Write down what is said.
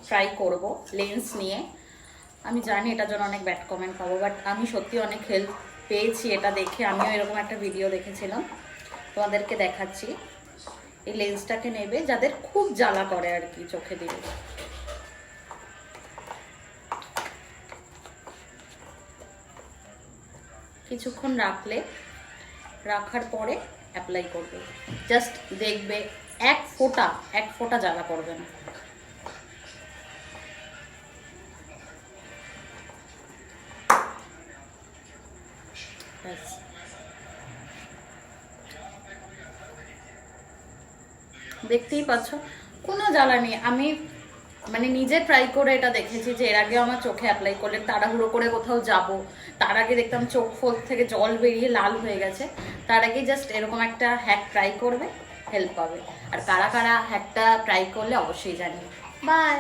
Try করব lens নিয়ে। আমি জানি এটার জন্য অনেক ব্যাড কমেন্ট পাবো, বাট আমি সত্যি অনেক হেল্প পেয়েছি এটা দেখে। আমিও এরকম একটা ভিডিও দেখেছিলাম, তোমাদেরকে দেখাচ্ছি। এই লেন্সটাকে নেবে যাদের খুব জ্বালা করে আর কি চোখে দিলে। কিছুক্ষণ রাখার পরে অ্যাপ্লাই করবে। জাস্ট দেখবে এক ফোঁটা জ্বালা করবে না। দেখতেই পাচ্ছ কোনো জ্বালা নেই। আমি মানে নিজে ট্রাই করে এটা দেখেছি যে এর আগেও আমার চোখে অ্যাপ্লাই করলে তাড়াহুড়ো করে কোথাও যাব, তার আগে দেখতাম চোখ ফোক থেকে জল বেরিয়ে লাল হয়ে গেছে। তার আগে জাস্ট এরকম একটা হ্যাক ট্রাই করবে, হেল্প পাবে। আর কারা কারা হ্যাকটা ট্রাই করলে অবশ্যই জানিয়ে। বাই।